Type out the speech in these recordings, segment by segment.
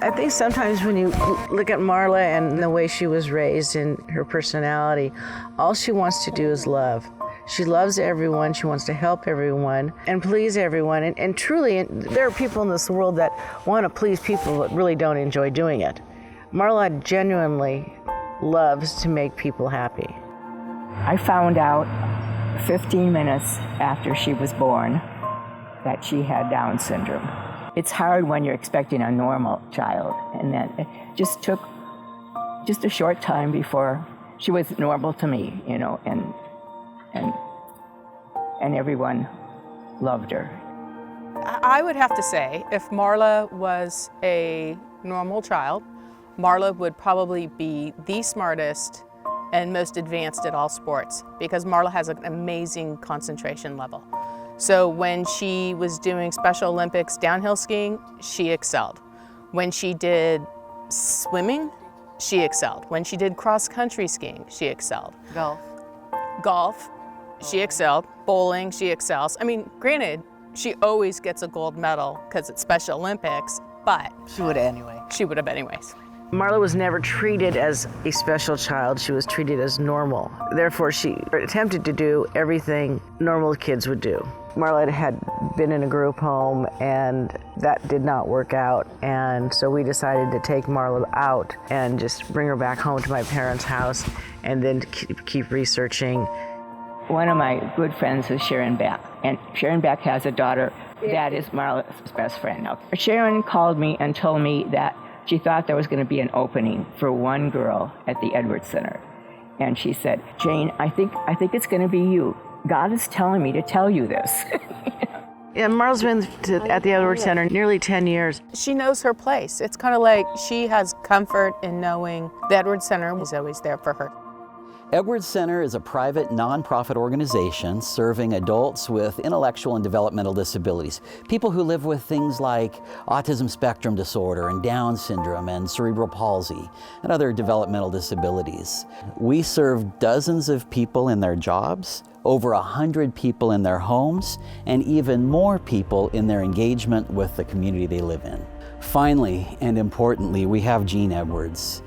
I think sometimes when you look at Marla and the way she was raised and her personality, all she wants to do is love. She loves everyone, she wants to help everyone and please everyone. And truly, there are people in this world that want to please people but really don't enjoy doing it. Marla genuinely loves to make people happy. I found out 15 minutes after she was born that she had Down syndrome. It's hard when you're expecting a normal child, and then it just took just a short time before she was normal to me, you know, and everyone loved her. I would have to say, if Marla was a normal child, Marla would probably be the smartest and most advanced at all sports, because Marla has an amazing concentration level. So when she was doing Special Olympics downhill skiing, she excelled. When she did swimming, she excelled. When she did cross-country skiing, she excelled. Golf, she excelled. Bowling, she excels. I mean, granted, she always gets a gold medal because it's Special Olympics, but She would anyway. she would have anyways. Marla was never treated as a special child, she was treated as normal. Therefore, she attempted to do everything normal kids would do. Marla had been in a group home and that did not work out, and so we decided to take Marla out and just bring her back home to my parents' house and then keep researching. One of my good friends is Sharon Beck, and Sharon Beck has a daughter that is Marla's best friend. Now, Sharon called me and told me that she thought there was going to be an opening for one girl at the Edwards Center. And she said, "Jane, I think it's going to be you. God is telling me to tell you this." Yeah, Marla's been at the Edwards Center nearly 10 years. She knows her place. It's kind of like she has comfort in knowing the Edwards Center is always there for her. Edwards Center is a private, nonprofit organization serving adults with intellectual and developmental disabilities, people who live with things like autism spectrum disorder and Down syndrome and cerebral palsy and other developmental disabilities. We serve dozens of people in their jobs, over 100 people in their homes, and even more people in their engagement with the community they live in. Finally, and importantly, we have Jean Edwards.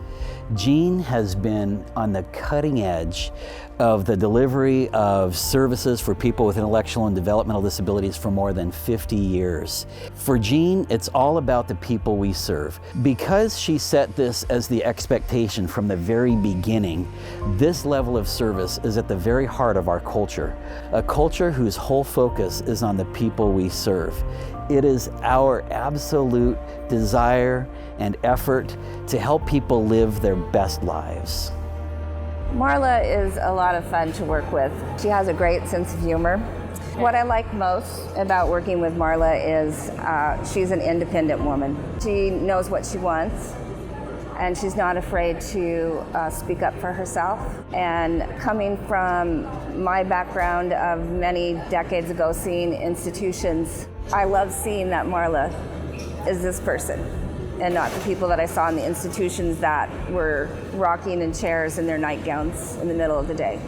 Jean has been on the cutting edge of the delivery of services for people with intellectual and developmental disabilities for more than 50 years. For Jean, it's all about the people we serve. Because she set this as the expectation from the very beginning, this level of service is at the very heart of our culture, a culture whose whole focus is on the people we serve. It is our absolute desire and effort to help people live their best lives. Marla is a lot of fun to work with. She has a great sense of humor. What I like most about working with Marla is she's an independent woman. She knows what she wants, and she's not afraid to speak up for herself. And coming from my background of many decades ago seeing institutions, I love seeing that Marla is this person and not the people that I saw in the institutions that were rocking in chairs in their nightgowns in the middle of the day.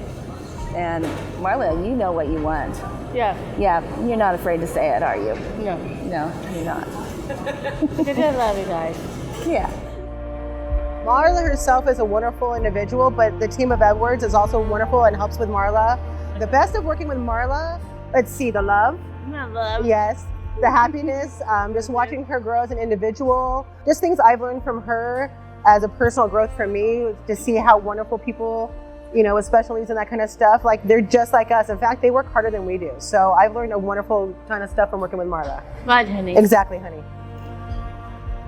And Marla, you know what you want. Yeah. Yeah, you're not afraid to say it, are you? No. No, you're not. I just love you guys. Yeah. Marla herself is a wonderful individual, but the team of Edwards is also wonderful and helps with Marla. The best of working with Marla, let's see, the love. My love. Yes. The happiness, just watching her grow as an individual, just things I've learned from her as a personal growth for me, to see how wonderful people, you know, with special needs and that kind of stuff, like they're just like us. In fact, they work harder than we do. So I've learned a wonderful ton of stuff from working with Marla. Right, honey. Exactly, honey.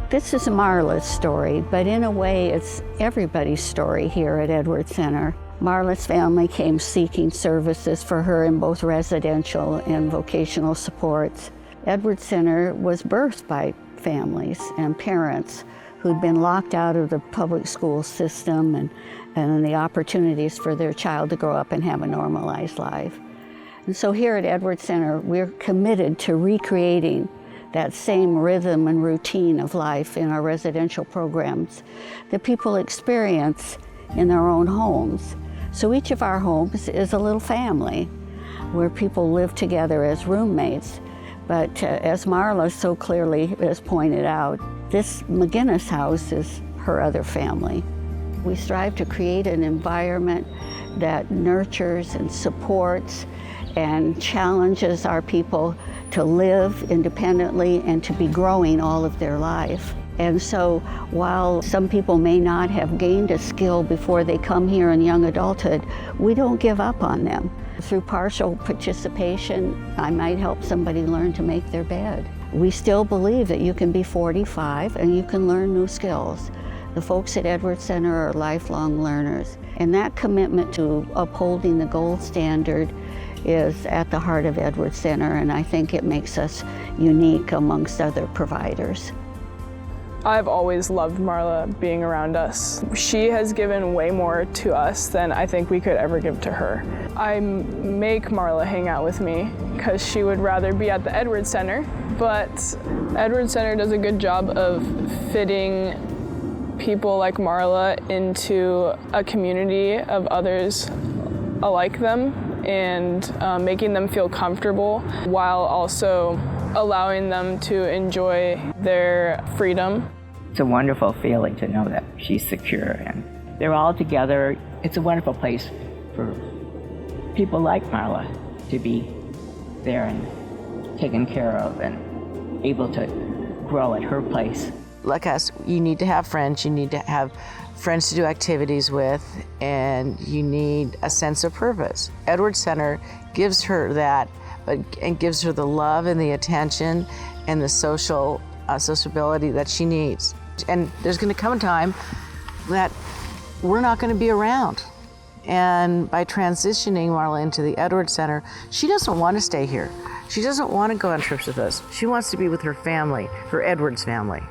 This is Marla's story, but in a way it's everybody's story here at Edwards Center. Marla's family came seeking services for her in both residential and vocational supports. Edwards Center was birthed by families and parents who'd been locked out of the public school system and the opportunities for their child to grow up and have a normalized life. And so here at Edwards Center, we're committed to recreating that same rhythm and routine of life in our residential programs that people experience in their own homes. So each of our homes is a little family where people live together as roommates, But as Marla so clearly has pointed out, this McGinnis house is her other family. We strive to create an environment that nurtures and supports and challenges our people to live independently and to be growing all of their life. And so while some people may not have gained a skill before they come here in young adulthood, we don't give up on them. Through partial participation, I might help somebody learn to make their bed. We still believe that you can be 45 and you can learn new skills. The folks at Edwards Center are lifelong learners, and that commitment to upholding the gold standard is at the heart of Edwards Center, and I think it makes us unique amongst other providers. I've always loved Marla being around us. She has given way more to us than I think we could ever give to her. I make Marla hang out with me because she would rather be at the Edwards Center, but Edwards Center does a good job of fitting people like Marla into a community of others like them and making them feel comfortable while also allowing them to enjoy their freedom. It's a wonderful feeling to know that she's secure and they're all together. It's a wonderful place for people like Marla to be there and taken care of and able to grow at her place. Like us, you need to have friends, you need to have friends to do activities with, and you need a sense of purpose. Edwards Center gives her that, and gives her the love and the attention and the sociability that she needs. And there's going to come a time that we're not going to be around. And by transitioning Marla into the Edwards Center, she doesn't want to stay here. She doesn't want to go on trips with us. She wants to be with her family, her Edwards family.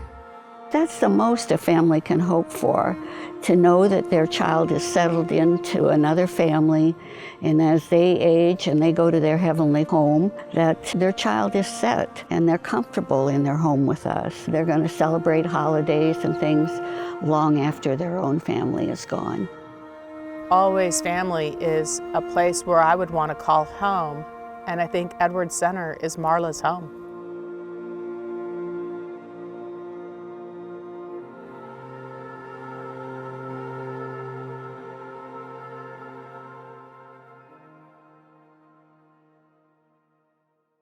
That's the most a family can hope for, to know that their child is settled into another family, and as they age and they go to their heavenly home, that their child is set and they're comfortable in their home with us. They're going to celebrate holidays and things long after their own family is gone. Always Family is a place where I would want to call home, and I think Edwards Center is Marla's home.